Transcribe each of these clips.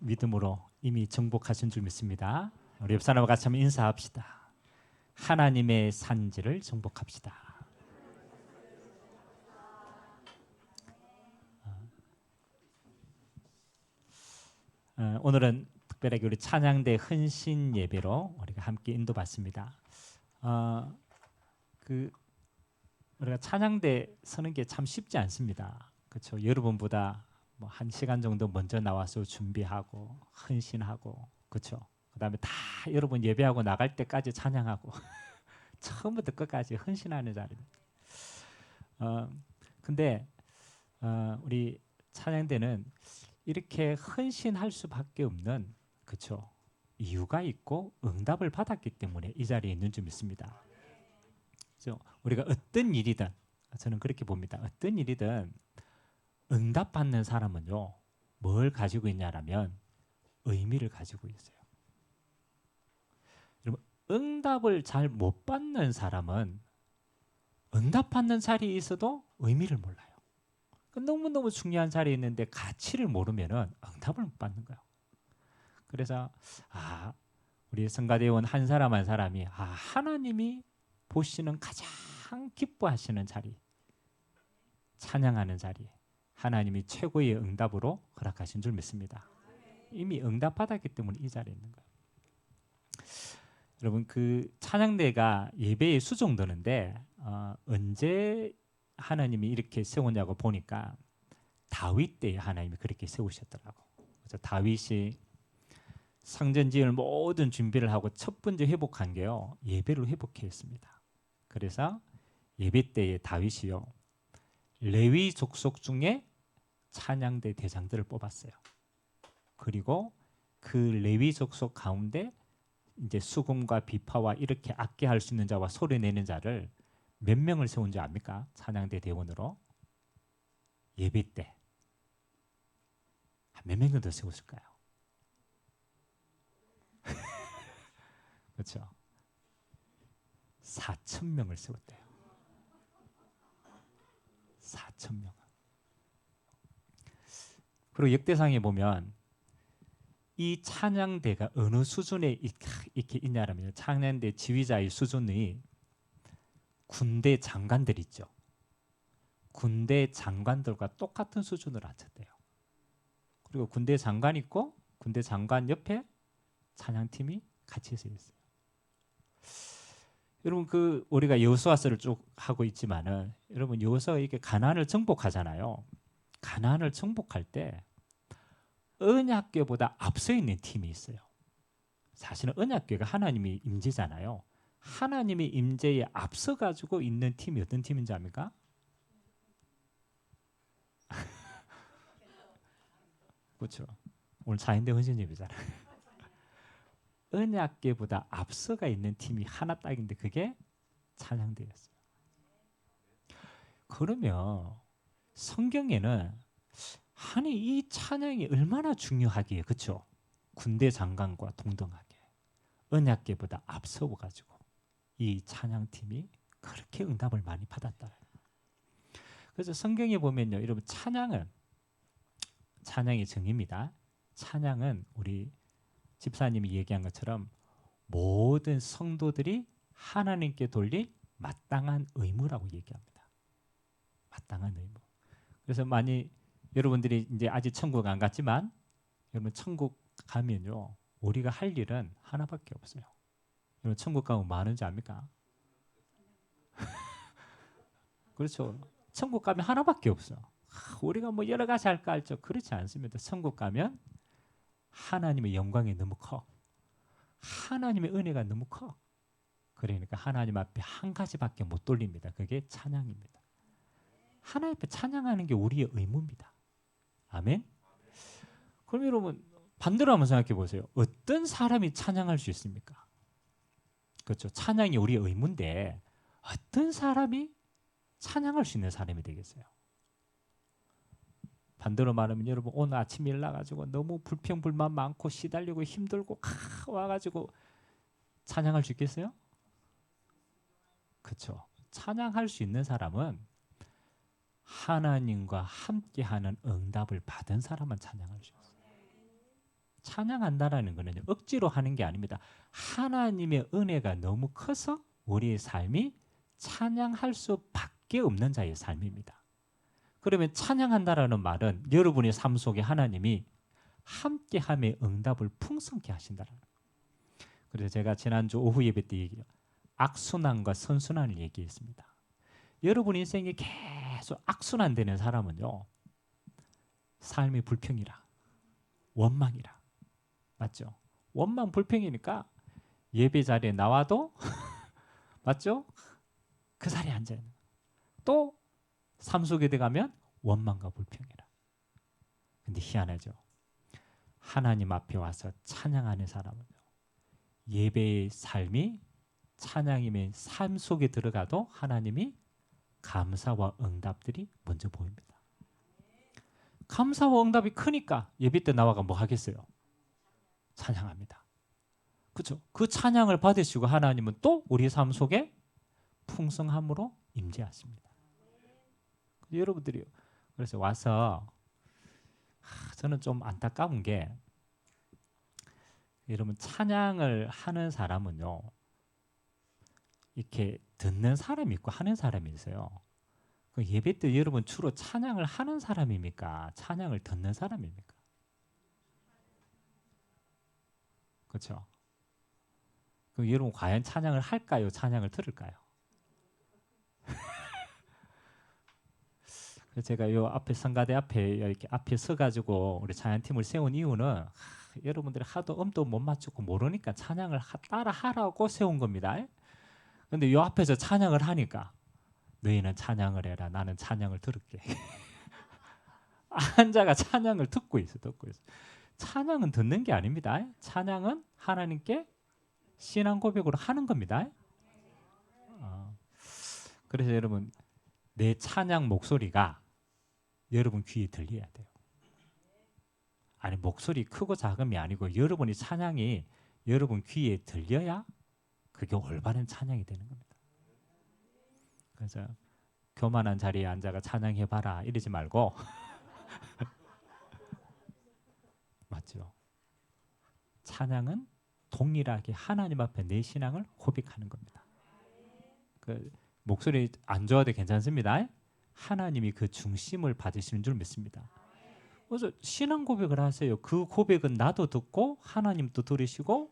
믿음으로 이미 정복하신 줄 믿습니다. 우리 옆 사람과 같이 한번 인사합시다. 하나님의 산지를 정복합시다. 오늘은 특별하게 우리 찬양대 헌신 예배로 우리가 함께 인도받습니다. 우리가 찬양대 서는 게 참 쉽지 않습니다. 그렇죠? 여러분보다 뭐 1시간 정도 먼저 나와서 준비하고 헌신하고, 그렇죠? 그다음에 다 여러분 예배하고 나갈 때까지 찬양하고 처음부터 끝까지 헌신하는 자리입니다. 근데 우리 찬양대는 이렇게 헌신할 수밖에 없는, 그렇죠? 이유가 있고 응답을 받았기 때문에 이 자리에 있는 줄 믿습니다. 그렇죠? 우리가 어떤 일이든, 저는 그렇게 봅니다. 어떤 일이든 응답받는 사람은요, 뭘 가지고 있냐라면 의미를 가지고 있어요. 여러분, 응답을 잘 못 받는 사람은 응답받는 자리에 있어도 의미를 몰라요. 너무너무 중요한 자리에 있는데 가치를 모르면은 응답을 못 받는 거예요. 그래서 우리 성가대원 한 사람 한 사람이 하나님이 보시는 가장 기뻐하시는 자리, 찬양하는 자리, 하나님이 최고의 응답으로 허락하신 줄 믿습니다. 이미 응답받았기 때문에 이 자리에 있는 거예요. 여러분, 그 찬양대가 예배에 수종드는데 언제 하나님이 이렇게 세우냐고 보니까 다윗 때에 하나님이 그렇게 세우셨더라고. 그래서 다윗이 성전 지을 모든 준비를 하고 첫 번째 회복한 게요, 예배로 회복했습니다. 그래서 예배 때에 다윗이요, 레위 족속 중에 찬양대 대장들을 뽑았어요. 그리고 그 레위 족속 가운데 이제 수금과 비파와 이렇게 악기할 수 있는 자와 소리 내는 자를 몇 명을 세운 줄 압니까? 찬양대 대원으로 예배 때 몇 명 정도 세웠을까요? 그렇죠? 4,000명을 세웠대요. 4,000명. 그리고 역대상에 보면 이 찬양대가 어느 수준에 이렇게 있냐면, 찬양대 지휘자의 수준이 군대 장관들 있죠. 군대 장관들과 똑같은 수준으로 앉혔대요. 그리고 군대 장관 있고 군대 장관 옆에 찬양팀이 같이 서 있어요. 여러분, 우리가 여호수아서를 쭉 하고 있지만은, 여러분 여호수아가 이렇게 가나안을 정복하잖아요. 가나안을 정복할 때 언약궤보다 앞서 있는 팀이 있어요. 사실은 언약궤가 하나님의 임재잖아요. 하나님의 임재에 앞서 가지고 있는 팀이 어떤 팀인지 압니까? 그렇죠. 오늘 자인대 헌신 예배잖아요. 언약궤보다 앞서가 있는 팀이 하나 딱인데 그게 찬양대였어요. 그러면 성경에는 이 찬양이 얼마나 중요하기에, 그렇죠? 군대 장관과 동등하게 언약궤보다 앞서 가지고 이 찬양팀이 그렇게 응답을 많이 받았다. 그래서 성경에 보면요, 여러분, 찬양의 정의입니다. 찬양은 우리 집사님이 얘기한 것처럼 모든 성도들이 하나님께 돌릴 마땅한 의무라고 얘기합니다. 마땅한 의무. 그래서 여러분들이 이제 아직 천국 안 갔지만, 여러분 천국 가면요, 우리가 할 일은 하나밖에 없어요. 여러분 천국 가면 뭐 하는지 압니까? 그렇죠. 천국 가면 하나밖에 없어. 우리가 뭐 여러 가지 할까 할죠. 그렇지 않습니다. 천국 가면 하나님의 영광이 너무 커. 하나님의 은혜가 너무 커. 그러니까 하나님 앞에 한 가지밖에 못 돌립니다. 그게 찬양입니다. 하나님 앞에 찬양하는 게 우리의 의무입니다. 아멘. 그럼 여러분 반대로 한번 생각해 보세요. 어떤 사람이 찬양할 수 있습니까? 그렇죠. 찬양이 우리의 의무인데 어떤 사람이 찬양할 수 있는 사람이 되겠어요? 반대로 말하면, 여러분 오늘 아침 일 나가지고 너무 불평불만 많고 시달리고 힘들고 와가지고 찬양할 수 있겠어요? 그렇죠. 찬양할 수 있는 사람은 하나님과 함께하는 응답을 받은 사람만 찬양할 수 있어요. 찬양한다라는 거는 억지로 하는 게 아닙니다. 하나님의 은혜가 너무 커서 우리의 삶이 찬양할 수밖에 없는 자의 삶입니다. 그러면 찬양한다라는 말은 여러분의 삶 속에 하나님이 함께함의 응답을 풍성케 하신다라는 거예요. 그래서 제가 지난주 오후 예배 때 악순환과 선순환을 얘기했습니다. 여러분 인생이 계속 악순환되는 사람은요, 삶이 불평이라, 원망이라, 맞죠? 원망 불평이니까 예배 자리에 나와도 맞죠? 그 자리에 앉아 있는. 또 삶 속에 들어가면 원망과 불평이라. 근데 희한하죠. 하나님 앞에 와서 찬양하는 사람은요, 예배의 삶이 찬양임의 삶 속에 들어가도 하나님이 감사와 응답들이 먼저 보입니다. 감사와 응답이 크니까 예배 때 나와가 뭐 하겠어요? 찬양합니다. 그렇죠? 그 찬양을 받으시고 하나님은 또 우리 삶 속에 풍성함으로 임재하십니다. 여러분들이 그래서 와서 저는 좀 안타까운 게, 여러분 찬양을 하는 사람은요, 이렇게 듣는 사람이 있고 하는 사람이 있어요. 그 예배 때 여러분 주로 찬양을 하는 사람입니까? 찬양을 듣는 사람입니까? 그렇죠? 그 여러분 과연 찬양을 할까요? 찬양을 들을까요? 제가 요 앞에 성가대 앞에 이렇게 앞에 서가지고 우리 찬양팀을 세운 이유는 여러분들이 하도 음도 못 맞추고 모르니까 찬양을 따라 하라고 세운 겁니다. 근데 요 앞에서 찬양을 하니까 너희는 찬양을 해라, 나는 찬양을 들을게. 한자가 찬양을 듣고 있어. 찬양은 듣는 게 아닙니다. 찬양은 하나님께 신앙 고백으로 하는 겁니다. 그래서 여러분, 내 찬양 목소리가 여러분 귀에 들려야 돼요. 아니, 목소리 크고 작음이 아니고 여러분이 찬양이 여러분 귀에 들려야 그게 올바른 찬양이 되는 겁니다. 그래서 교만한 자리에 앉아가 찬양해봐라 이러지 말고 맞죠? 찬양은 동일하게 하나님 앞에 내 신앙을 고백하는 겁니다. 그 목소리 안 좋아도 괜찮습니다. 하나님이 그 중심을 받으시는 줄 믿습니다. 그래서 신앙 고백을 하세요. 그 고백은 나도 듣고 하나님도 들으시고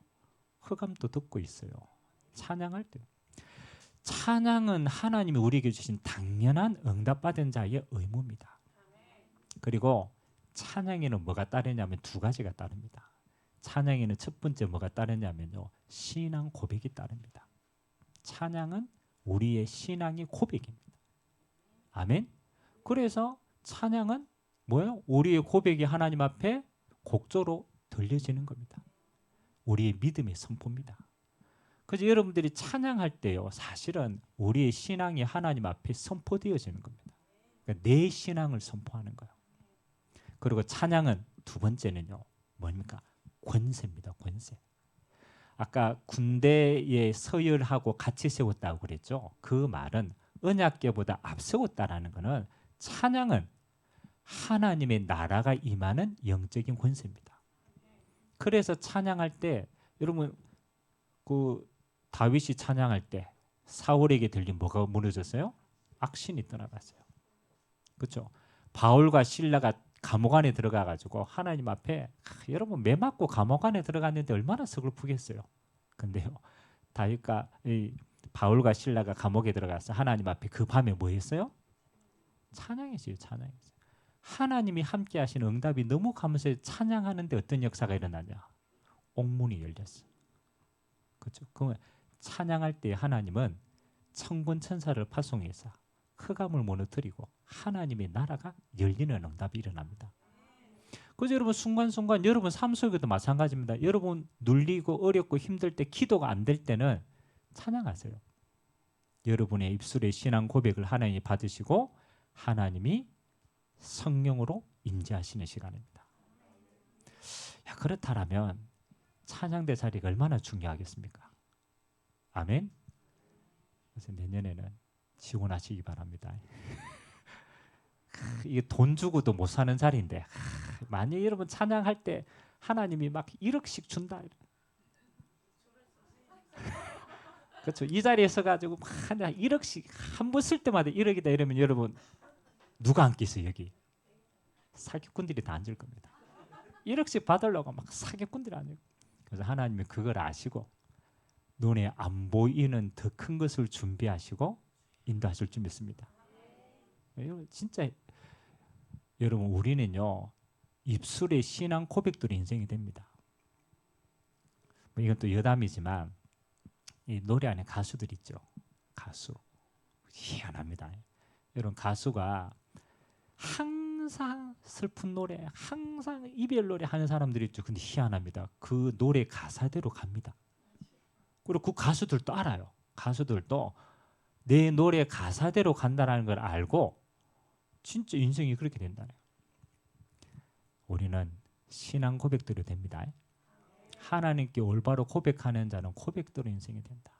흑암도 듣고 있어요. 찬양할 때. 찬양은 하나님이 우리에게 주신 당연한 응답받은 자의 의무입니다. 그리고 찬양에는 뭐가 따르냐면 두 가지가 따릅니다. 찬양에는 첫 번째 뭐가 따르냐면요, 신앙 고백이 따릅니다. 찬양은 우리의 신앙의 고백입니다. 아멘. 그래서 찬양은 뭐예요? 우리의 고백이 하나님 앞에 곡조로 들려지는 겁니다. 우리의 믿음의 선포입니다. 그래서 여러분들이 찬양할 때요, 사실은 우리의 신앙이 하나님 앞에 선포되어지는 겁니다. 그러니까 내 신앙을 선포하는 거예요. 그리고 찬양은 두 번째는요, 뭡니까? 권세입니다. 권세. 아까 군대에 서열하고 같이 세웠다고 그랬죠. 그 말은 언약궤보다 앞세웠다라는 것은 찬양은 하나님의 나라가 임하는 영적인 권세입니다. 그래서 찬양할 때 여러분 그 다윗이 찬양할 때 사울에게 들린 뭐가 무너졌어요? 악신이 떠나갔어요. 그렇죠? 바울과 실라가 감옥 안에 들어가 가지고 하나님 앞에 여러분 매 맞고 감옥 안에 들어갔는데 얼마나 서글프겠어요. 근데요, 다윗과 바울과 실라가 감옥에 들어가서 하나님 앞에 그 밤에 뭐 했어요? 찬양했어요. 찬양했어요. 하나님이 함께 하시는 응답이 너무 감사해서 찬양하는데 어떤 역사가 일어나냐? 옥문이 열렸어요. 그렇죠? 그러면 찬양할 때 하나님은 천군 천사를 파송해서 흑암을 무너뜨리고 하나님의 나라가 열리는 응답이 일어납니다. 그래서 여러분 순간순간 여러분 삶 속에도 마찬가지입니다. 여러분 눌리고 어렵고 힘들 때 기도가 안 될 때는 찬양하세요. 여러분의 입술의 신앙 고백을 하나님이 받으시고 하나님이 성령으로 임재하시는 시간입니다. 야, 그렇다면 찬양대 자리가 얼마나 중요하겠습니까? 아멘. 그래서 내년에는 지원하시기 바랍니다. 이게 돈 주고도 못 사는 자리인데 만약 여러분 찬양할 때 하나님이 막 1억씩 준다. 그렇죠. 이 자리에 서가지고 막 1억씩 한 번 쓸 때마다 1억이다 이러면 여러분 누가 앉겠어요 여기? 사기꾼들이 다 앉을 겁니다. 1억씩 받으려고 막 사기꾼들이 앉을. 그래서 하나님이 그걸 아시고 눈에 안 보이는 더 큰 것을 준비하시고 인도하실 줄 믿습니다. 진짜 여러분 우리는요 입술의 신앙 고백들이 인생이 됩니다. 이건 또 여담이지만 이 노래 안에 가수들 있죠. 가수 희한합니다. 여러분 가수가 항상 슬픈 노래, 항상 이별 노래 하는 사람들이 있죠. 근데 희한합니다. 그 노래 가사대로 갑니다. 그리고 그 가수들도 알아요. 가수들도 내 노래 가사대로 간다는 걸 알고 진짜 인생이 그렇게 된다네요. 우리는 신앙 고백대로 됩니다. 하나님께 올바로 고백하는 자는 고백대로 인생이 된다.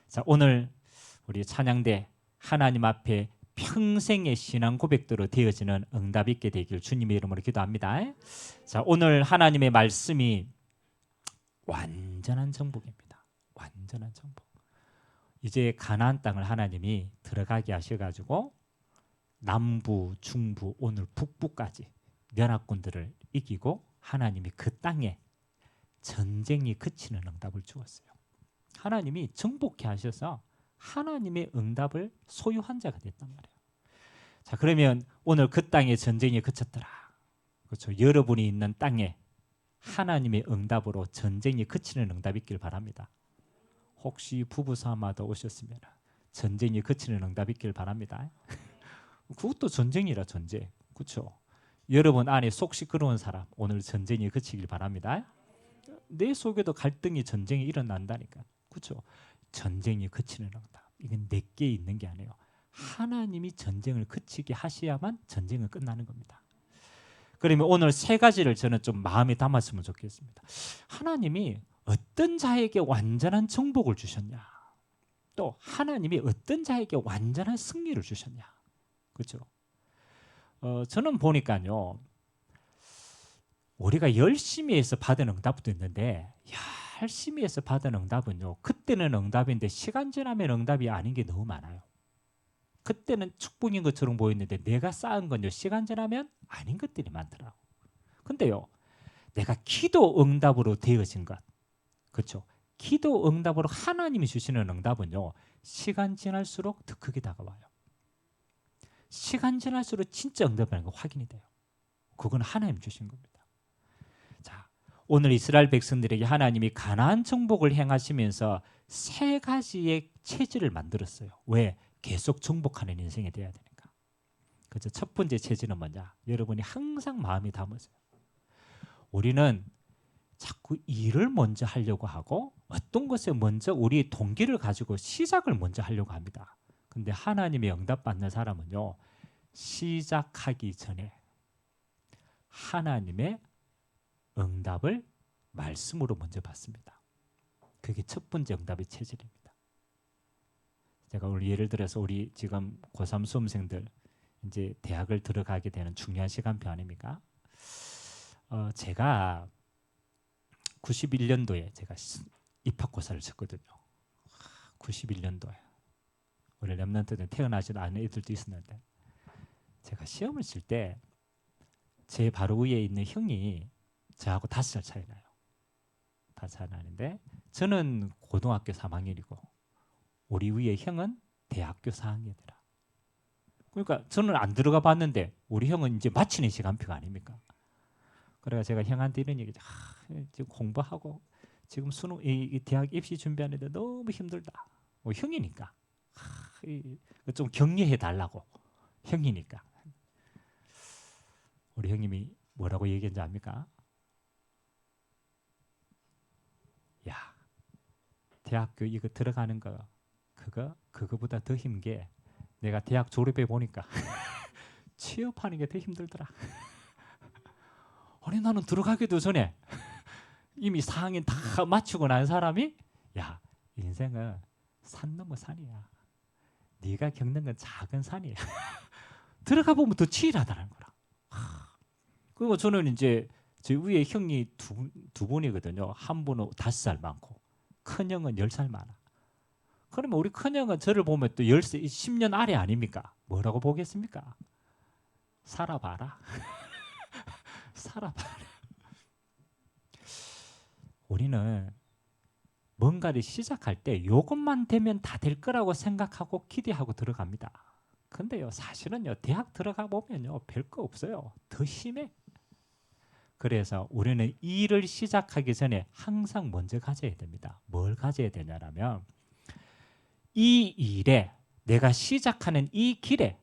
자, 오늘 우리 찬양대 하나님 앞에 평생의 신앙 고백대로 되어지는 응답 있게 되길 주님의 이름으로 기도합니다. 자, 오늘 하나님의 말씀이 완전한 정복입니다. 완전한 정복. 이제 가나안 땅을 하나님이 들어가게 하셔가지고 남부, 중부, 오늘 북부까지 연합군들을 이기고 하나님이 그 땅에 전쟁이 그치는 응답을 주었어요. 하나님이 정복해 하셔서 하나님의 응답을 소유한 자가 됐단 말이에요. 자, 그러면 오늘 그 땅에 전쟁이 그쳤더라. 그렇죠. 여러분이 있는 땅에 하나님의 응답으로 전쟁이 그치는 응답이 있길 바랍니다. 혹시 부부싸움하다 오셨으면 전쟁이 그치는 응답이 있길 바랍니다. 그것도 전쟁이라 전쟁. 그렇죠. 여러분 안에 속 시끄러운 사람 오늘 전쟁이 그치길 바랍니다. 내 속에도 갈등이 전쟁이 일어난다니까. 그렇죠. 전쟁이 그치는 응답. 이건 내게 있는 게 아니에요. 하나님이 전쟁을 그치게 하셔야만 전쟁은 끝나는 겁니다. 그러면 오늘 세 가지를 저는 좀 마음에 담았으면 좋겠습니다. 하나님이 어떤 자에게 완전한 정복을 주셨냐? 또 하나님이 어떤 자에게 완전한 승리를 주셨냐? 그렇죠? 저는 보니까요. 우리가 열심히 해서 받은 응답도 있는데 열심히 해서 받은 응답은요. 그때는 응답인데 시간 지나면 응답이 아닌 게 너무 많아요. 그때는 축복인 것처럼 보였는데 내가 쌓은 건요. 시간 지나면 아닌 것들이 많더라고. 근데요. 내가 기도 응답으로 되어진 것. 그렇죠? 기도 응답으로 하나님이 주시는 응답은요. 시간 지날수록 더 크게 다가와요. 시간 지날수록 진짜 응답이라는 거 확인이 돼요. 그건 하나님 주신 겁니다. 자, 오늘 이스라엘 백성들에게 하나님이 가나안 정복을 행하시면서 세 가지의 체질을 만들었어요. 왜? 계속 정복하는 인생이 돼야 되니까. 그래서 첫 번째 체질은 뭐냐? 여러분이 항상 마음에 담으세요. 우리는 자꾸 일을 먼저 하려고 하고 어떤 것에 먼저 우리 동기를 가지고 시작을 먼저 하려고 합니다. 근데 하나님의 응답받는 사람은요. 시작하기 전에 하나님의 응답을 말씀으로 먼저 받습니다. 그게 첫 번째 응답의 체질입니다. 제가 오늘 예를 들어서 우리 지금 고3 수험생들 이제 대학을 들어가게 되는 중요한 시간표 아닙니까? 제가 91년도에 제가 입학고사를 쳤거든요. 91년도에 우리 렘넌트들 태어나지도 않은 애들도 있었는데 제가 시험을 칠 때 제 바로 위에 있는 형이 저하고 5살 차이 나요. 5살 나는데 저는 고등학교 3학년이고 우리 위에 형은 대학교 4학년이라. 그러니까 저는 안 들어가 봤는데 우리 형은 이제 마치는 시간표가 아닙니까? 그래서 제가 형한테 이런 얘기죠. 지금 공부하고 지금 수능 이 대학 입시 준비하는데 너무 힘들다. 형이니까 좀 격려해 달라고. 형이니까. 우리 형님이 뭐라고 얘기했는지 압니까? 야, 대학교 이거 들어가는 거 그거보다 더 힘든 게 내가 대학 졸업해 보니까 취업하는 게 더 힘들더라. 아니 나는 들어가기도 전에 이미 4학년 다 마치고 난 사람이 야 인생은 산 넘어 산이야. 네가 겪는 건 작은 산이야. 들어가 보면 더 치열하다는 거라. 그리고 저는 이제 저 위에 형이 두 분이거든요. 한 분은 5살 많고 큰 형은 10살 많아. 그러면 우리 큰 형은 저를 보면 또 10년 아래 아닙니까? 뭐라고 보겠습니까? 살아봐라. 살아봐라. 우리는 뭔가를 시작할 때 이것만 되면 다 될 거라고 생각하고 기대하고 들어갑니다. 근데요, 사실은요, 대학 들어가 보면요, 별거 없어요. 더 심해. 그래서 우리는 일을 시작하기 전에 항상 먼저 가져야 됩니다. 뭘 가져야 되냐면 이 일에 내가 시작하는 이 길에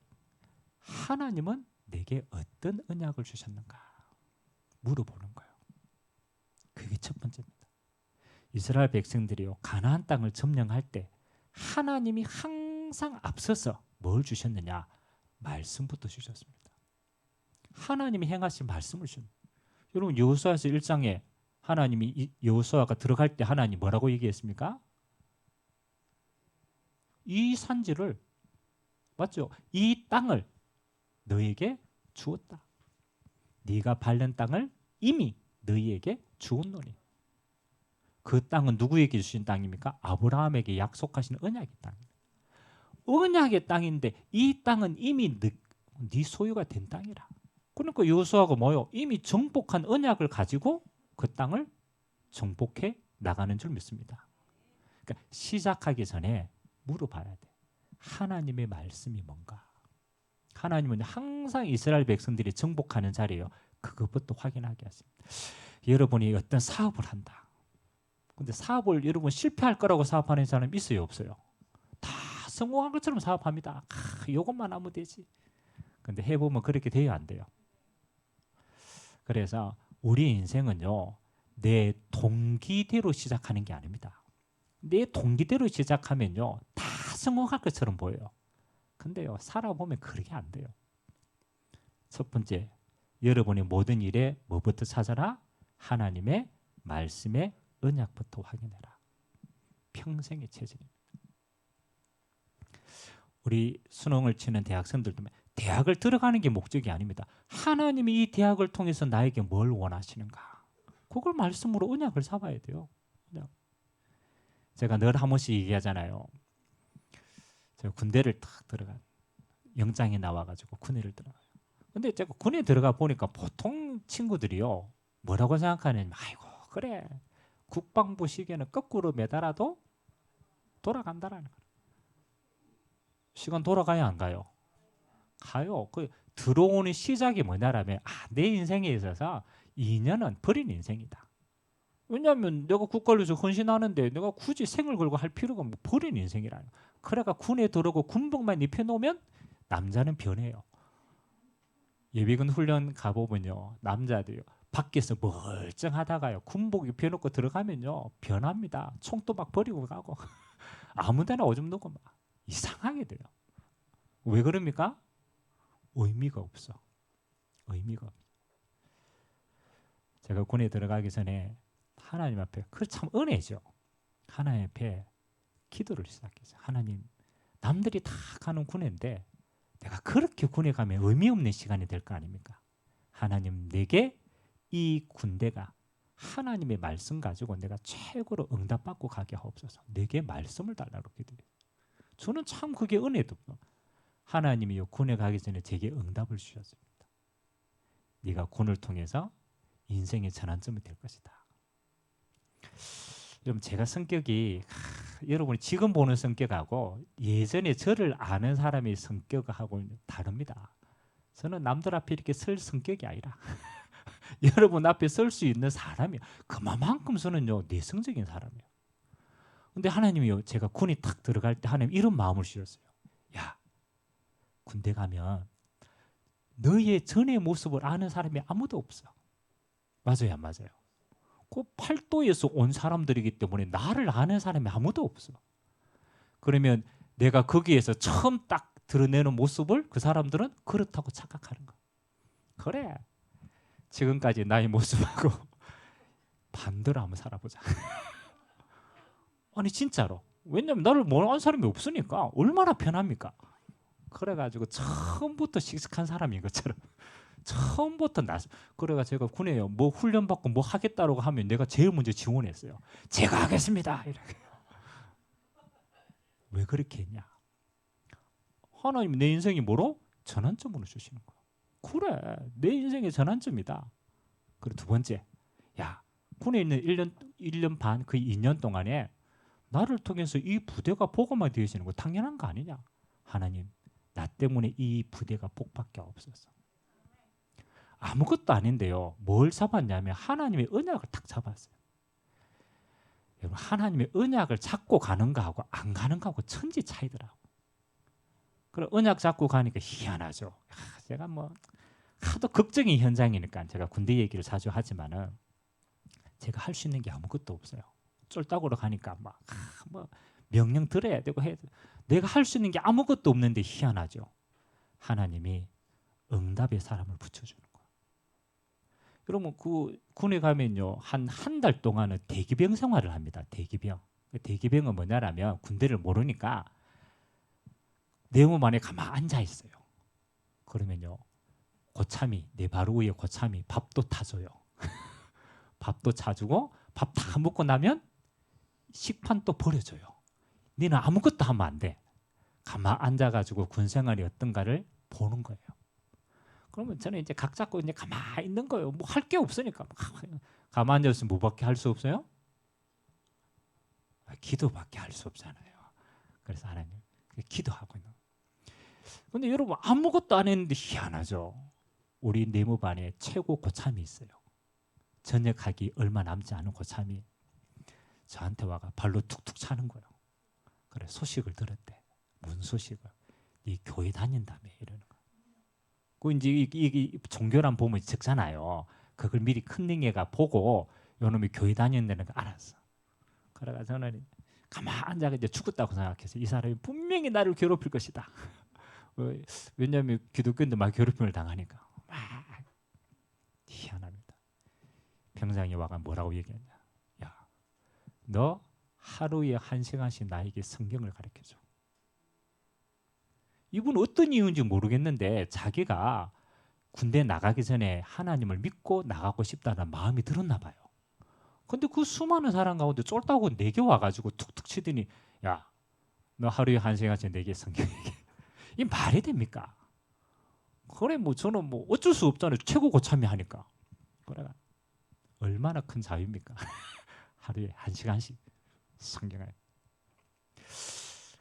하나님은 내게 어떤 언약을 주셨는가 물어보는 거예요. 그게 첫 번째입니다. 이스라엘 백성들이요, 가나안 땅을 점령할 때 하나님이 항상 앞서서 뭘 주셨느냐? 말씀부터 주셨습니다. 하나님이 행하신 말씀을 주셨습니다. 여러분 여호수아서 1장에 하나님이 여호수아가 들어갈 때 하나님 뭐라고 얘기했습니까? 이 산지를, 맞죠? 이 땅을 너에게 주었다. 네가 밟는 땅을 이미 너희에게 주었노니. 그 땅은 누구에게 주신 땅입니까? 아브라함에게 약속하신 언약의 땅입니다. 언약의 땅인데 이 땅은 이미 네 소유가 된 땅이라. 그러니까 여호수아가 뭐요? 이미 정복한 언약을 가지고 그 땅을 정복해 나가는 줄 믿습니다. 그러니까 시작하기 전에 물어봐야 돼. 하나님의 말씀이 뭔가? 하나님은 항상 이스라엘 백성들이 정복하는 자리예요. 그것부터 확인하게 하십니다. 여러분이 어떤 사업을 한다. 근데 사업을 여러분 실패할 거라고 사업하는 사람 있어요, 없어요? 다 성공한 것처럼 사업합니다. 이것만 하면 되지. 근데 해보면 그렇게 돼요, 안 돼요? 그래서 우리 인생은요, 내 동기대로 시작하는 게 아닙니다. 내 동기대로 시작하면요, 다 성공할 것처럼 보여요. 근데요, 살아보면 그렇게 안 돼요. 첫 번째, 여러분이 모든 일에 뭐부터 찾아라? 하나님의 말씀의 언약부터 확인해라. 평생의 체질입니다. 우리 수능을 치는 대학생들도 대학을 들어가는 게 목적이 아닙니다. 하나님이 이 대학을 통해서 나에게 뭘 원하시는가? 그걸 말씀으로 언약을 잡아야 돼요. 언약. 제가 늘 한 번씩 얘기하잖아요. 제가 군대를 탁 들어가, 영장이 나와가지고 군대를 들어가요. 근데 제가 군에 들어가 보니까 보통 친구들이요, 뭐라고 생각하냐면, 아이고 그래, 국방부 시계는 거꾸로 매달아도 돌아간다라는 거예요. 시간 돌아가야 안 가요? 가요. 그 들어오는 시작이 뭐냐라면, 내 인생에 있어서 2년은 버린 인생이다. 왜냐하면 내가 국가를 위해서 헌신하는데 내가 굳이 생을 걸고 할 필요가 뭐 버린 인생이라는. 그래가 군에 들어오고 군복만 입혀놓으면 남자는 변해요. 예비군 훈련 가보면요, 남자들요 밖에서 멀쩡하다가요 군복 입혀놓고 들어가면요 변합니다. 총도 막 버리고 가고 아무데나 오줌 누고 막 이상하게 돼요. 왜 그럽니까? 의미가 없어. 의미가 없어. 제가 군에 들어가기 전에 하나님 앞에, 그 참 은혜죠. 하나님 앞에 기도를 시작했어요. 하나님, 남들이 다 가는 군인데 내가 그렇게 군에 가면 의미 없는 시간이 될 거 아닙니까? 하나님, 내게 이 군대가 하나님의 말씀 가지고 내가 최고로 응답받고 가게 하옵소서. 내게 말씀을 달라고 기도해요. 저는 참 그게 은혜도. 하나님이 군에 가기 전에 제게 응답을 주셨습니다. 네가 군을 통해서 인생의 전환점이 될 것이다. 여러분, 제가 성격이 여러분이 지금 보는 성격하고 예전에 저를 아는 사람의 성격하고 다릅니다. 저는 남들 앞에 이렇게 설 성격이 아니라 여러분 앞에 설 수 있는 사람이에요. 그만큼 저는요 내성적인 사람이에요. 근데 하나님이요, 제가 군이 탁 들어갈 때 하나님 이런 마음을 주셨어요. 야, 군대 가면 너의 전의 모습을 아는 사람이 아무도 없어. 맞아요, 안 맞아요? 그 팔도에서 온 사람들이기 때문에 나를 아는 사람이 아무도 없어. 그러면 내가 거기에서 처음 딱 드러내는 모습을 그 사람들은 그렇다고 착각하는 거야. 그래, 지금까지 나의 모습하고 반대로 한번 살아보자. 아니 진짜로. 왜냐면 나를 모르는 사람이 없으니까 얼마나 편합니까? 그래가지고 처음부터 씩씩한 사람인 것처럼 처음부터 그래가 제가 군에 뭐 훈련 받고 뭐 하겠다라고 하면 내가 제일 먼저 지원했어요. 제가 하겠습니다. 이렇게. 왜 그렇게 했냐? 하나님 내 인생이 뭐로? 전환점으로 주시는 거야. 그래, 내 인생의 전환점이다. 그리고 두 번째, 야, 군에 있는 1년 반, 그 2년 동안에 나를 통해서 이 부대가 복음화 되어지는 거 당연한 거 아니냐? 하나님, 나 때문에 이 부대가 복밖에 없었어. 아무것도 아닌데요. 뭘 잡았냐면 하나님의 언약을 탁 잡았어요. 여러분, 하나님의 언약을 잡고 가는 거하고 안 가는 거하고 천지 차이더라고. 그래, 언약 잡고 가니까 희한하죠. 제가 뭐 하도 걱정이 현장이니까 제가 군대 얘기를 자주 하지만은 제가 할 수 있는 게 아무것도 없어요. 쫄딱으로 가니까 뭐 명령 들어야 되고 해야 돼. 내가 할 수 있는 게 아무것도 없는데 희한하죠. 하나님이 응답의 사람을 붙여주는 거예요. 여러분 그 군에 가면요 한 달 동안은 대기병 생활을 합니다. 대기병. 대기병은 뭐냐라면 군대를 모르니까 내 몸 안에 가만 앉아 있어요. 그러면요 고참이 내 바로 위에 고참이 밥도 타줘요. 밥도 차주고 밥 다 먹고 나면 식판 또 버려줘요. 너는 아무것도 하면 안 돼. 가만 앉아가지고 군 생활이 어떤가를 보는 거예요. 그러면 저는 이제 각 잡고 이제 가만히 있는 거예요. 뭐 할 게 없으니까. 가만 앉아있으면 뭐밖에 할 수 없어요? 기도밖에 할 수 없잖아요. 그래서 하나님 기도하고 있는. 근데 여러분 아무것도 안 했는데 희한하죠. 우리 내무반에 최고 고참이 있어요. 전역하기 얼마 남지 않은 고참이 저한테 와가 발로 툭툭 차는 거예요. 그래 소식을 들었대. 무슨 소식을? 네 교회 다닌다며 이러는 거. 그 이제 이게 종교란 보면 적잖아요. 그걸 미리 큰 능애가 보고 요놈이 교회 다닌다는 거 알았어. 그래가 저는 가만 앉아 이제 죽었다고 생각해서 이 사람이 분명히 나를 괴롭힐 것이다. 왜냐하면 기독교인들 막 괴롭힘을 당하니까. 희한합니다. 병장이 와가 뭐라고 얘기했냐? 야, 너 하루에 1시간씩 나에게 성경을 가르쳐줘. 이분 어떤 이유인지 모르겠는데 자기가 군대 나가기 전에 하나님을 믿고 나가고 싶다는 마음이 들었나 봐요. 근데 그 수많은 사람 가운데 쫄다고 내게 와가지고 툭툭 치더니 야, 너 하루에 1시간씩 내게 성경 얘기해. 이 말이 됩니까? 그래 뭐 저는 뭐 어쩔 수 없잖아요. 최고 고참이 하니까. 그래 얼마나 큰 자유입니까? 하루에 1시간씩 성경을.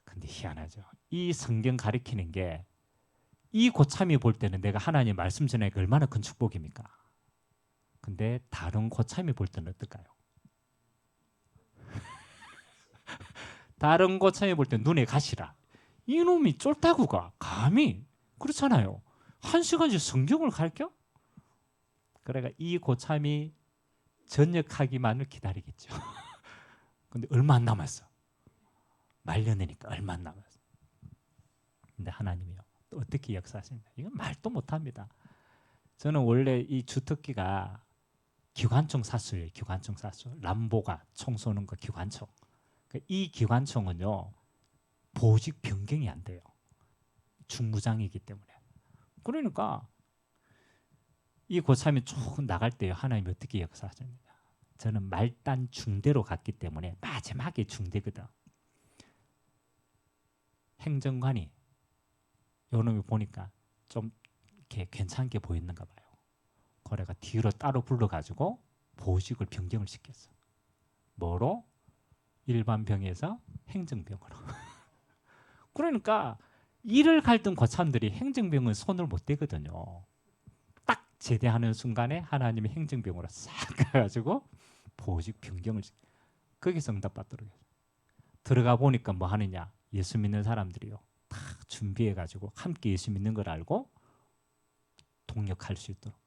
근데 희한하죠. 이 성경 가리키는 게 이 고참이 볼 때는 내가 하나님 말씀 전하니까 얼마나 큰 축복입니까? 근데 다른 고참이 볼 때는 어떨까요? 다른 고참이 볼 때 눈에 가시라. 이놈이 쫄따구가 감히 그렇잖아요. 1시간씩 성경을 가르쳐? 그러니까 이 고참이 전역하기만을 기다리겠죠. 근데 얼마 안 남았어. 말년이니까 얼마 안 남았어. 근데 하나님이요. 또 어떻게 역사하십니까? 이건 말도 못합니다. 저는 원래 이 주특기가 기관총 사수예요. 기관총 사수. 람보가 총 쏘는 거 기관총. 이 기관총은요. 보직 변경이 안 돼요. 중무장이기 때문에. 그러니까 이 고참이 쭉 나갈 때요. 하나님이 어떻게 역사하십니까? 저는 말단 중대로 갔기 때문에 마지막에 중대거든. 행정관이 요놈이 보니까 좀 이렇게 괜찮게 보였는가 봐요. 그래가 뒤로 따로 불러가지고 보직을 변경을 시켰어. 뭐로? 일반 병에서 행정병으로. 그러니까 일을 갈던 고참들이 행정병은 손을 못 대거든요. 딱 제대하는 순간에 하나님이 행정병으로 싹 가가지고 보직 변경을 거기서 응답받도록 해요. 들어가 보니까 뭐 하느냐? 예수 믿는 사람들이요. 다 준비해가지고 함께 예수 믿는 걸 알고 동력할 수 있도록.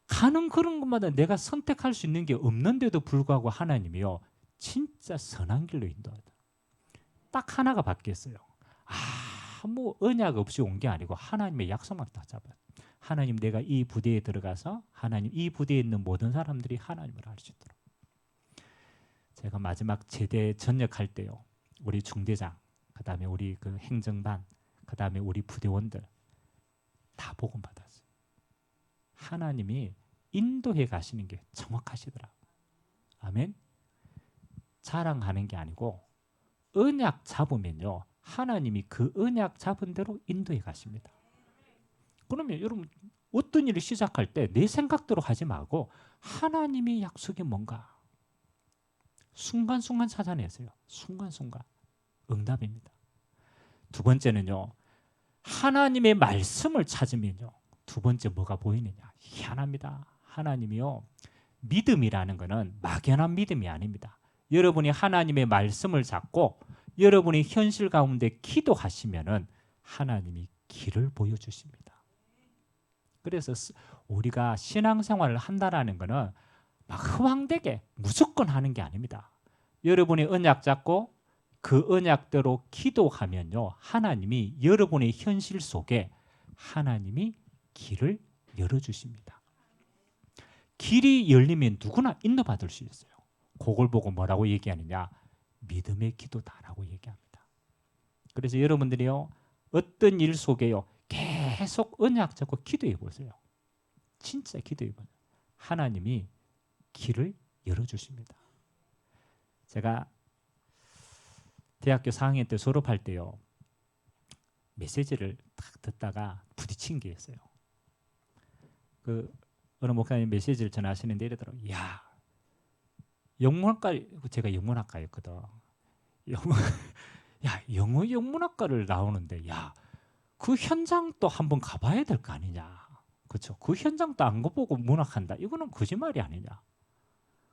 가는 그런 것마다 내가 선택할 수 있는 게 없는데도 불구하고 하나님이요. 진짜 선한 길로 인도하다. 딱 하나가 바뀌었어요. 뭐 언약 없이 온 게 아니고 하나님의 약속만 다 잡아요. 하나님 내가 이 부대에 들어가서 하나님 이 부대에 있는 모든 사람들이 하나님을 알 수 있도록. 제가 마지막 제대 전역할 때요. 우리 중대장, 그다음에 우리 그 행정반, 그다음에 우리 부대원들 다 복음 받았어요. 하나님이 인도해 가시는 게 정확하시더라고요. 아멘. 자랑하는 게 아니고 언약 잡으면요, 하나님이 그 언약 잡은 대로 인도해 가십니다. 그러면 여러분 어떤 일을 시작할 때 내 생각대로 하지 말고 하나님의 약속이 뭔가 순간순간 찾아내세요. 순간순간 응답입니다. 두 번째는요, 하나님의 말씀을 찾으면요, 두 번째 뭐가 보이느냐? 희한합니다. 하나님이요, 믿음이라는 것은 막연한 믿음이 아닙니다. 여러분이 하나님의 말씀을 잡고 여러분이 현실 가운데 기도하시면은 하나님이 길을 보여주십니다. 그래서 우리가 신앙생활을 한다라는 것은 막 허황되게 무조건 하는 게 아닙니다. 여러분이 언약 잡고 그 언약대로 기도하면요, 하나님이 여러분의 현실 속에 하나님이 길을 열어주십니다. 길이 열리면 누구나 인도받을 수 있어요. 그걸 보고 뭐라고 얘기하느냐? 믿음의 기도다라고 얘기합니다. 그래서 여러분들이요, 어떤 일 속에요, 계속 언약 잡고 기도해 보세요. 진짜 기도해 보세요. 하나님이 길을 열어주십니다. 제가 대학교 4학년 때 졸업할 때요, 메시지를 딱 듣다가 부딪힌 게 있어요. 어느 목사님 메시지를 전하시는데 이러더라고요. 야, 영문학과, 제가 영문학과였거든. 영어 영문학과를 나오는데, 야, 그 현장도 한번 가봐야 될 거 아니냐. 그렇죠? 그 현장도 안 가보고 문학한다. 이거는 거짓말이 아니냐.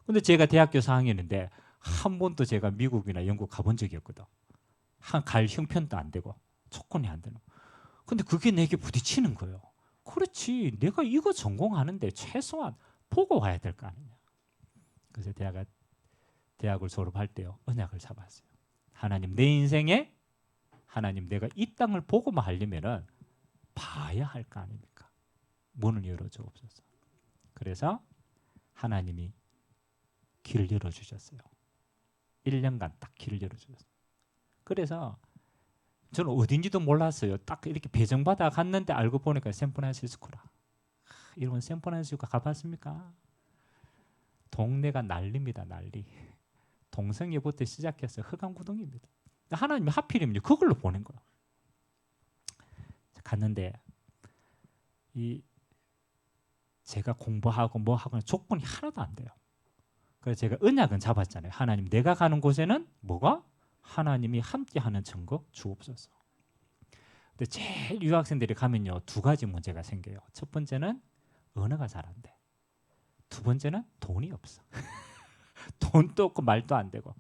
근데 제가 대학교 4학년인데 한 번도 제가 미국이나 영국 가본 적이 없거든. 갈 형편도 안 되고 조건이 안 되는. 근데 그게 내게 부딪히는 거예요. 그렇지, 내가 이거 전공하는데 최소한 보고 와야 될 거 아니냐. 그래서 대학을 졸업할 때요, 언약을 잡았어요. 하나님, 내 인생에 하나님, 내가 이 땅을 보고만 하려면은 봐야 할 거 아닙니까? 문을 열어주옵소서. 그래서 하나님이 길을 열어주셨어요. 1년간 딱 길을 열어주셨어요. 그래서 저는 어딘지도 몰랐어요. 딱 이렇게 배정받아 갔는데 알고 보니까 샌프란시스코라. 여러분 샌프란시스코 가봤습니까? 동네가 난리입니다. 난리. 동성애부터 시작해서 흑암구동입니다. 하나님이 하필이면 그걸로 보낸 거야. 갔는데 제가 공부하고 뭐 하고는 조건이 하나도 안 돼요. 그래서 제가 언약은 잡았잖아요. 하나님, 내가 가는 곳에는 뭐가? 하나님이 함께하는 증거 주옵소서. 근데 제일 유학생들이 가면요, 두 가지 문제가 생겨요. 첫 번째는 언어가 잘 안 돼. 두 번째는 돈이 없어. 돈도 없고 말도 안 되고.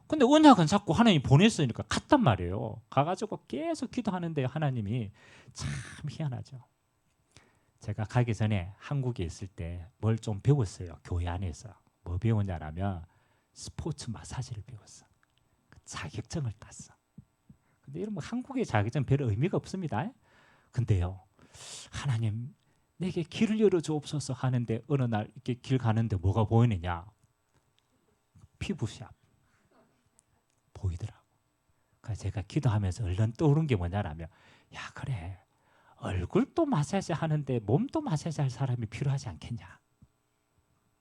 근데 언약은 자꾸 하나님이 보냈으니까 갔단 말이에요. 가가지고 계속 기도하는데 하나님이 참 희한하죠. 제가 가기 전에 한국에 있을 때 뭘 좀 배웠어요. 교회 안에서. 뭐 배웠냐면 스포츠 마사지를 배웠어. 자격증을 땄어. 근데 이런 뭐 한국의 자격증 별 의미가 없습니다. 근데요, 하나님 내게 길을 열어주옵소서 하는데 어느 날 이렇게 길 가는데 뭐가 보이느냐? 피부샵 보이더라고. 그래서 제가 기도하면서 얼른 떠오른 게 뭐냐라면, 야, 그래, 얼굴도 마사지 하는데 몸도 마사지 할 사람이 필요하지 않겠냐.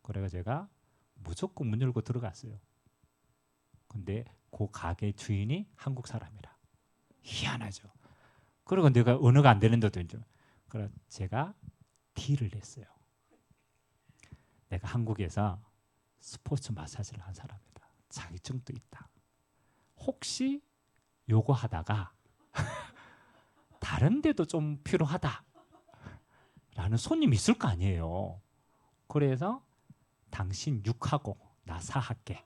그래서 제가 무조건 문 열고 들어갔어요. 근데 그 가게 주인이 한국 사람이라. 희한하죠. 그리고 내가 언어가 안 되는데도 이제, 그래서 제가 딜을 냈어요. 내가 한국에서 스포츠 마사지를 한 사람이다. 자격증도 있다. 혹시 요거 하다가 다른 데도 좀 필요하다 라는 손님이 있을 거 아니에요. 그래서 당신 6하고 나 4할게.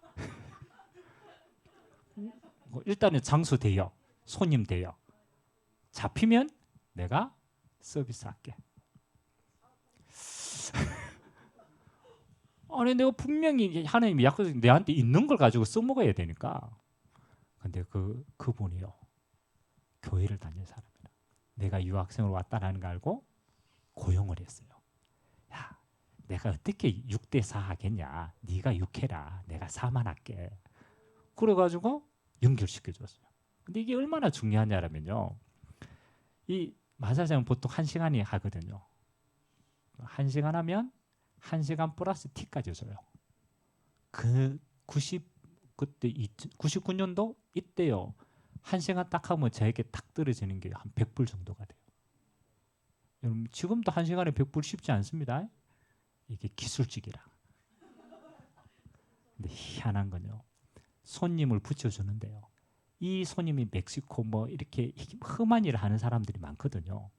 일단은 장소 대여, 손님 대여. 잡히면 내가 서비스 할게. 아니 내가 분명히 하나님이 약속 내한테 있는 걸 가지고 써먹어야 되니까. 근데 그분이요, 교회를 다닐 사람이라. 내가 유학생으로 왔다라는 걸 알고 고용을 했어요. 야, 내가 어떻게 6대4 하겠냐. 네가 6 해라. 내가 4만 할게. 그래가지고 연결시켜줬어요. 근데 이게 얼마나 중요하냐면요, 이 마사지는 보통 1시간이 하거든요. 1시간 하면 1시간 플러스 T까지 줘요. 그 99년도 이때요. 1시간 딱 하면 저에게 딱 떨어지는 게 한 100불 정도가 돼요. 여러분 지금도 1시간에 100불 쉽지 않습니다. 이게 기술직이라. 근데 희한한 건요. 손님을 붙여주는데요. 이 손님이 멕시코 뭐 이렇게 험한 일을 하는 사람들이 많거든요.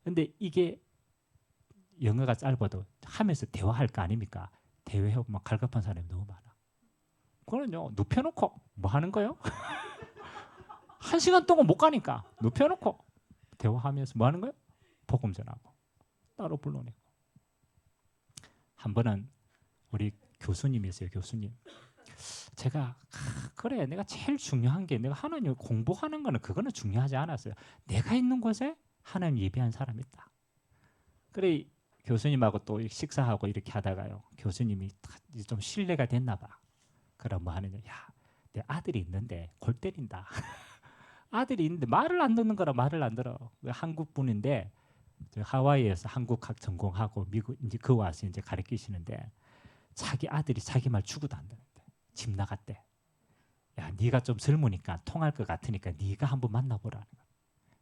근데 이게 영어가 짧아도 하면서 대화할 거 아닙니까? 대화하고 막 갈급한 사람이 너무 많아. 그거는요. 눕혀놓고 뭐 하는 거요? 1시간 동안 못 가니까 눕혀놓고 대화하면서 뭐 하는 거요? 복음 전하고 따로 불러내고. 한 번은 우리 교수님이었어요. 교수님. 제가 그래 내가 제일 중요한 게 내가 하나님 공부하는 거는 그거는 중요하지 않았어요. 내가 있는 곳에 하나님 예배한 사람이 있다. 그래 교수님하고 또 식사하고 이렇게 하다가요. 교수님이 좀 신뢰가 됐나 봐. 그럼 뭐 하느냐. 야, 내 아들이 있는데 골 때린다. 아들이 있는데 말을 안 듣는 거라 말을 안 들어. 한국 분인데 하와이에서 한국학 전공하고 미국 이제 그 와서 이제 가르치시는데 자기 아들이 자기 말 죽어도 안 듣는데 집 나갔대. 야, 네가 좀 젊으니까 통할 것 같으니까 네가 한번 만나보라는 거야.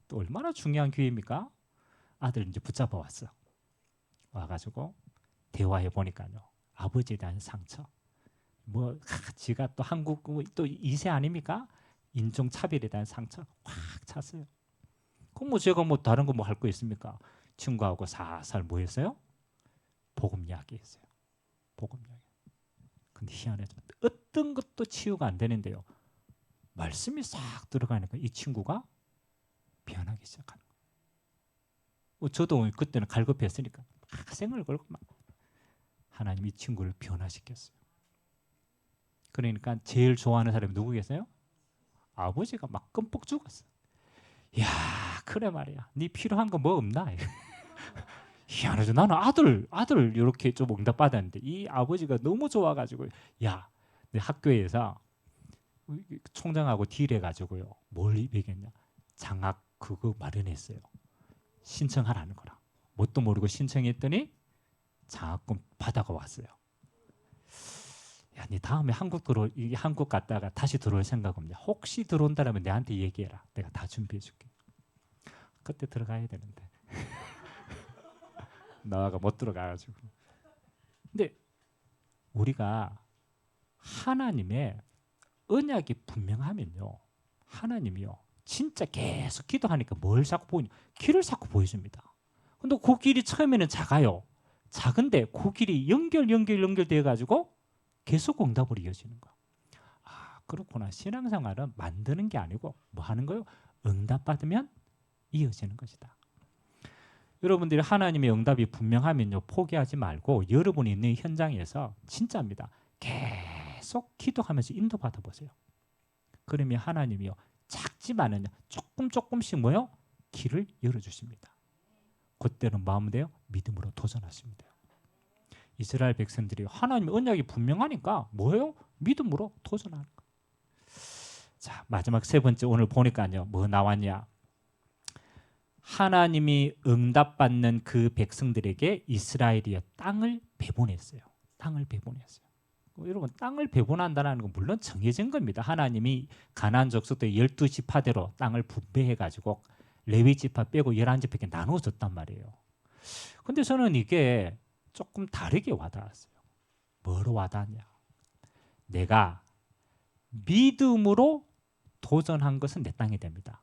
또 얼마나 중요한 기회입니까? 아들 이제 붙잡아 왔어. 와가지고 대화해 보니까요. 아버지에 대한 상처. 뭐 지가 또 한국 또 2세 아닙니까? 인종 차별에 대한 상처 확 찼어요. 그럼 뭐 제가 뭐 다른 거 뭐 할 거 있습니까? 친구하고 살살 뭐 했어요? 복음 이야기했어요. 복음 이야기. 근데 희한해도 어떤 것도 치유가 안 되는데요. 말씀이 싹 들어가니까 이 친구가 변하기 시작하는 거예요. 저도 그때는 갈급했으니까 생을 걸고 막 하나님 이 친구를 변화시켰어요. 그러니까 제일 좋아하는 사람이 누구겠어요? 아버지가 막 끔뻑 죽었어. 야, 그래 말이야. 네 필요한 거 뭐 없나? 희한하죠. 나는 아들 이렇게 좀 응답 받았는데 이 아버지가 너무 좋아가지고 야, 내 학교에서 총장하고 딜해가지고요. 뭘 얘기했냐? 장학 그거 마련했어요. 신청하라는 거라. 뭣도 모르고 신청했더니 장학금 받아가 왔어요. 야, 네 다음에 한국 갔다가 다시 들어올 생각 없냐? 혹시 들어온다면 내한테 얘기해라. 내가 다 준비해줄게. 그때 들어가야 되는데 나가 못 들어가가지고. 근데 우리가 하나님의 언약이 분명하면요, 하나님이요 진짜 계속 기도하니까 뭘 자꾸 보이냐? 길을 자꾸 보여줍니다. 근데 그 길이 처음에는 작아요. 작은데 그 길이 연결되어 가지고 계속 응답으로 이어지는 거야. 아, 그렇구나. 신앙생활은 만드는 게 아니고 뭐 하는 거요? 응답받으면 이어지는 것이다. 여러분들이 하나님의 응답이 분명하면요, 포기하지 말고 여러분이 있는 현장에서 진짜입니다. 계속 기도하면서 인도받아 보세요. 그러면 하나님이요, 작지만은 조금씩 뭐요? 길을 열어주십니다. 그때는 마음대로 믿음으로 도전하시면 돼요. 이스라엘 백성들이 하나님의 언약이 분명하니까 뭐예요? 믿음으로 도전하는 거예요. 자, 마지막 세 번째 오늘 보니까요, 뭐 나왔냐? 하나님이 응답받는 그 백성들에게 이스라엘이 땅을 배분했어요. 땅을 배분했어요. 여러분, 땅을 배분한다는 건 물론 정해진 겁니다. 하나님이 가나안 족속들 12지파대로 땅을 분배해가지고 레위지파 빼고 11지파에게 나눠줬단 말이에요. 근데 저는 이게 조금 다르게 와닿았어요. 뭐로 와닿냐? 내가 믿음으로 도전한 것은 내 땅이 됩니다.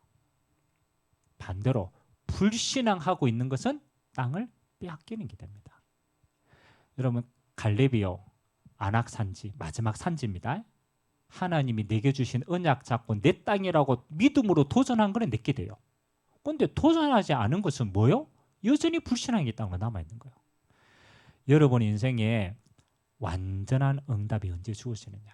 반대로 불신앙하고 있는 것은 땅을 빼앗기는 게 됩니다. 여러분, 갈렙이요, 아낙 산지, 마지막 산지입니다. 하나님이 내게 주신 언약 잡고 내 땅이라고 믿음으로 도전한 거는 내게 돼요. 그런데 도전하지 않은 것은 뭐요? 여전히 불신앙이 땅으로 남아있는 거예요. 여러분 인생에 완전한 응답이 언제 주어지느냐?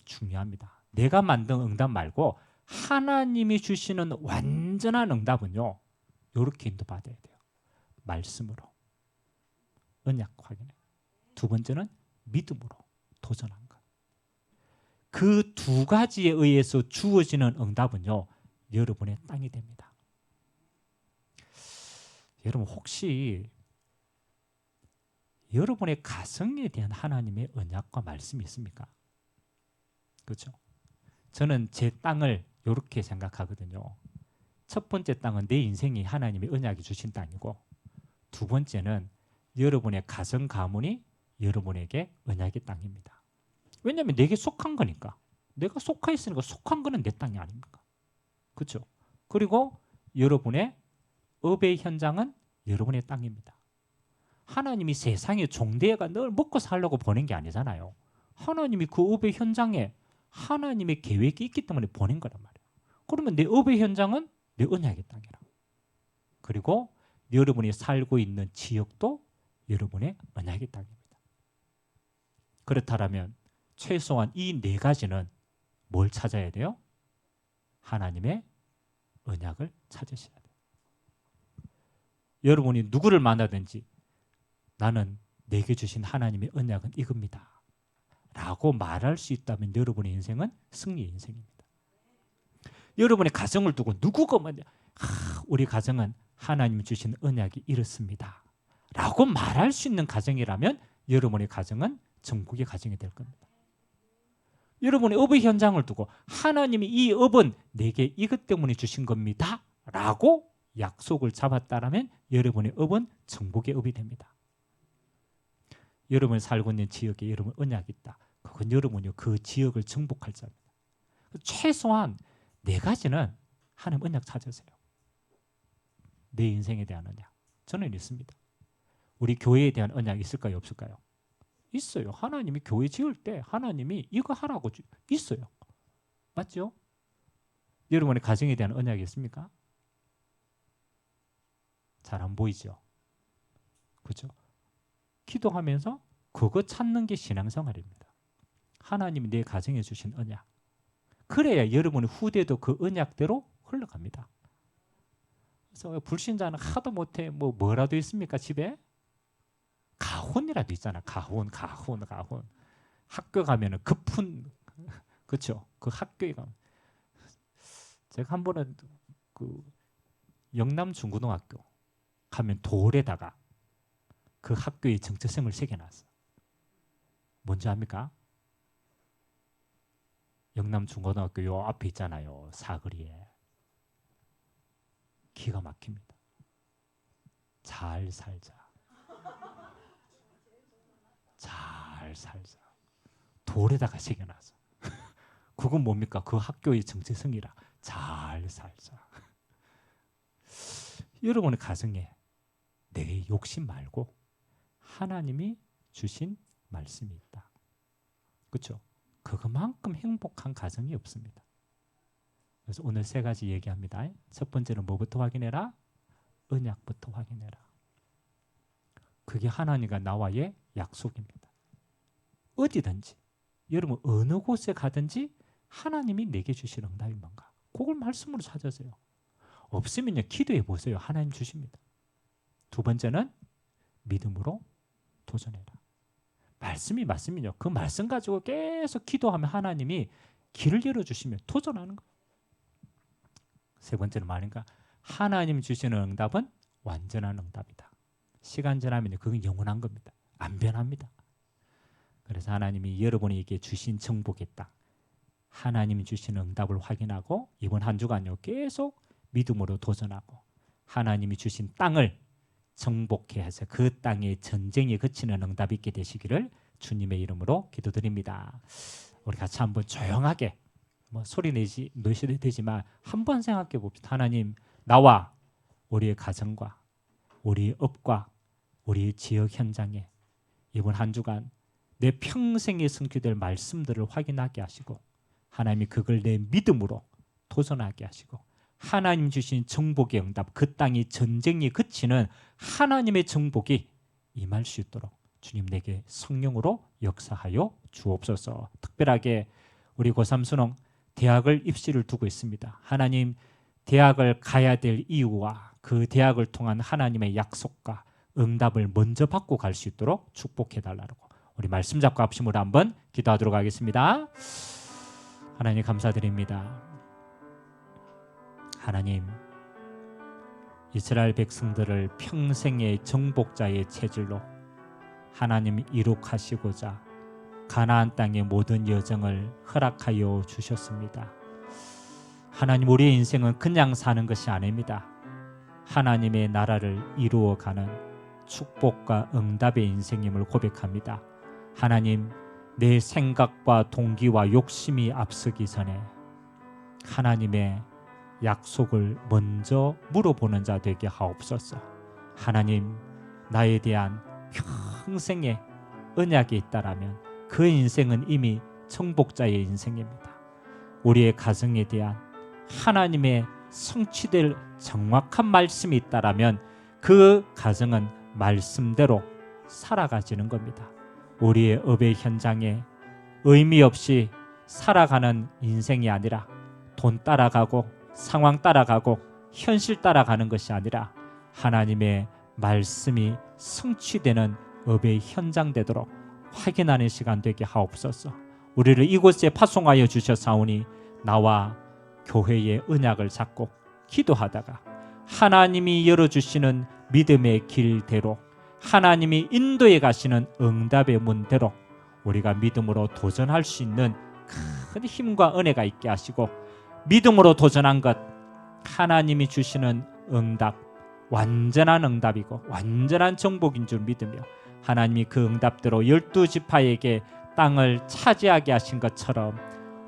중요합니다. 내가 만든 응답 말고 하나님이 주시는 완전한 응답은요, 이렇게 인도받아야 돼요. 말씀으로, 언약 확인해. 두 번째는 믿음으로 도전한 것. 그 두 가지에 의해서 주어지는 응답은요, 여러분의 땅이 됩니다. 여러분 혹시 여러분의 가정에 대한 하나님의 언약과 말씀이 있습니까? 그렇죠? 저는 제 땅을 이렇게 생각하거든요. 첫 번째 땅은 내 인생이 하나님의 언약이 주신 땅이고, 두 번째는 여러분의 가정 가문이 여러분에게 언약의 땅입니다. 왜냐하면 내게 속한 거니까. 내가 속해 있으니까 속한 거는 내 땅이 아닙니까? 그렇죠? 그리고 여러분의 업의 현장은 여러분의 땅입니다. 하나님이 세상에 종대가 늘 먹고 살려고 보낸 게 아니잖아요. 하나님이 그 업의 현장에 하나님의 계획이 있기 때문에 보낸 거란 말이에요. 그러면 내 업의 현장은 내 언약의 땅이라. 그리고 여러분이 살고 있는 지역도 여러분의 언약의 땅입니다. 그렇다면 최소한 이 네 가지는 뭘 찾아야 돼요? 하나님의 언약을 찾으셔야 돼요. 여러분이 누구를 만나든지 나는 내게 주신 하나님의 언약은 이겁니다 라고 말할 수 있다면 여러분의 인생은 승리의 인생입니다. 여러분의 가정을 두고 누구가 우리 가정은 하나님이 주신 언약이 이렇습니다 라고 말할 수 있는 가정이라면 여러분의 가정은 천국의 가정이 될 겁니다. 여러분의 업의 현장을 두고 하나님이 이 업은 내게 이것 때문에 주신 겁니다 라고 약속을 잡았다면 여러분의 업은 천국의 업이 됩니다. 여러분이 살고 있는 지역에 여러분 언약이 있다. 그건 여러분이 그 지역을 정복할 자입니다. 최소한 네 가지는 하나님 언약 찾으세요. 내 인생에 대한 언약. 저는 있습니다. 우리 교회에 대한 언약이 있을까요? 없을까요? 있어요. 하나님이 교회 지을 때 하나님이 이거 하라고 있어요. 맞죠? 여러분의 가정에 대한 언약이 있습니까? 잘 안 보이죠? 그렇죠? 기도하면서 그거 찾는 게 신앙생활입니다. 하나님이 내 가정에 주신 언약. 그래야 여러분의 후대도 그 언약대로 흘러갑니다. 그래서 불신자는 하도 못해 뭐라도 있습니까? 집에? 가훈이라도 있잖아. 가훈. 학교 가면은 급훈. 그렇죠? 그 학교에 가면 제가 한 번은 그 영남 중고등학교 가면 돌에다가 그 학교의 정체성을 새겨놨어. 뭔지 압니까? 영남 중고등학교 요 앞에 있잖아요. 사거리에. 기가 막힙니다. 잘 살자. 잘 살자. 돌에다가 새겨놨어. 그건 뭡니까? 그 학교의 정체성이라. 잘 살자. 여러분의 가정에 내 욕심 말고 하나님이 주신 말씀이 있다. 그렇죠? 그것만큼 행복한 가정이 없습니다. 그래서 오늘 세 가지 얘기합니다. 첫 번째는 뭐부터 확인해라? 언약부터 확인해라. 그게 하나님과 나와의 약속입니다. 어디든지 여러분 어느 곳에 가든지 하나님이 내게 주신 응답이 뭔가 그걸 말씀으로 찾으세요. 없으면요 기도해 보세요. 하나님 주십니다. 두 번째는 믿음으로 도전해라. 말씀이 맞으면요 그 말씀 가지고 계속 기도하면 하나님이 길을 열어주시면 도전하는 거예요. 세 번째는 말인가? 하나님 주시는 응답은 완전한 응답이다. 시간 지나면 그건 영원한 겁니다. 안 변합니다. 그래서 하나님이 여러분에게 주신 정복의 땅, 하나님이 주시는 응답을 확인하고 이번 한 주간요 계속 믿음으로 도전하고 하나님이 주신 땅을 정복해야 해서 그 땅에 전쟁이 그치는 응답이 있게 되시기를 주님의 이름으로 기도드립니다. 우리 같이 한번 조용하게 소리 내셔도 되지만 한번 생각해 봅시다. 하나님, 나와 우리의 가정과 우리의 업과 우리의 지역 현장에 이번 한 주간 내 평생에 성취될 말씀들을 확인하게 하시고 하나님이 그걸 내 믿음으로 도전하게 하시고 하나님 주신 정복의 응답, 그 땅이 전쟁이 그치는 하나님의 정복이 임할 수 있도록 주님 내게 성령으로 역사하여 주옵소서. 특별하게 우리 고3 수능 대학을 입시를 두고 있습니다. 하나님, 대학을 가야 될 이유와 그 대학을 통한 하나님의 약속과 응답을 먼저 받고 갈 수 있도록 축복해달라고 우리 말씀 잡고 합심으로 한번 기도하도록 하겠습니다. 하나님 감사드립니다. 하나님, 이스라엘 백성들을 평생의 정복자의 체질로 하나님이 이룩하시고자 가나안 땅의 모든 여정을 허락하여 주셨습니다. 하나님, 우리의 인생은 그냥 사는 것이 아닙니다. 하나님의 나라를 이루어가는 축복과 응답의 인생임을 고백합니다. 하나님, 내 생각과 동기와 욕심이 앞서기 전에 하나님의 약속을 먼저 물어보는 자 되게 하옵소서. 하나님, 나에 대한 평생의 언약이 있다라면 그 인생은 이미 정복자의 인생입니다. 우리의 가정에 대한 하나님의 성취될 정확한 말씀이 있다라면 그 가정은 말씀대로 살아가지는 겁니다. 우리의 업의 현장에 의미 없이 살아가는 인생이 아니라 돈 따라가고 상황 따라가고 현실 따라가는 것이 아니라 하나님의 말씀이 성취되는 업의 현장 되도록 확인하는 시간 되게 하옵소서. 우리를 이곳에 파송하여 주셨사오니 나와 교회의 언약을 잡고 기도하다가 하나님이 열어주시는 믿음의 길대로, 하나님이 인도해 가시는 응답의 문대로 우리가 믿음으로 도전할 수 있는 큰 힘과 은혜가 있게 하시고, 믿음으로 도전한 것 하나님이 주시는 응답, 완전한 응답이고 완전한 정복인 줄 믿으며 하나님이 그 응답대로 12지파에게 땅을 차지하게 하신 것처럼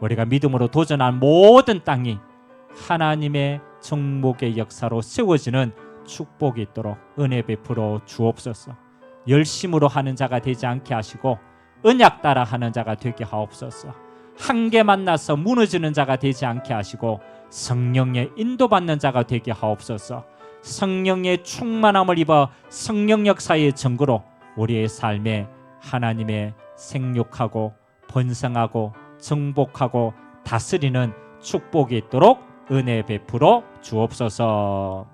우리가 믿음으로 도전한 모든 땅이 하나님의 정복의 역사로 세워지는 축복이 있도록 은혜 베풀어 주옵소서. 열심으로 하는 자가 되지 않게 하시고 언약 따라 하는 자가 되게 하옵소서. 한계 만나서 무너지는 자가 되지 않게 하시고 성령의 인도받는 자가 되게 하옵소서. 성령의 충만함을 입어 성령 역사의 증거로 우리의 삶에 하나님의 생육하고 번성하고 정복하고 다스리는 축복이 있도록 은혜 베풀어 주옵소서.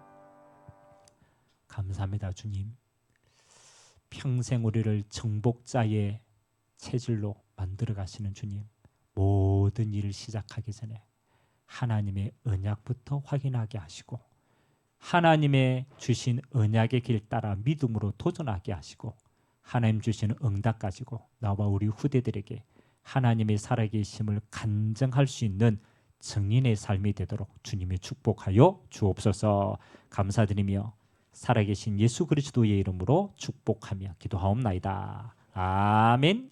감사합니다. 주님, 평생 우리를 정복자의 체질로 만들어 가시는 주님, 모든 일을 시작하기 전에 하나님의 언약부터 확인하게 하시고 하나님의 주신 언약의 길 따라 믿음으로 도전하게 하시고 하나님 주시는 응답 가지고 나와 우리 후대들에게 하나님의 살아계심을 간증할 수 있는 증인의 삶이 되도록 주님이 축복하여 주옵소서. 감사드리며 살아계신 예수 그리스도의 이름으로 축복하며 기도하옵나이다. 아멘.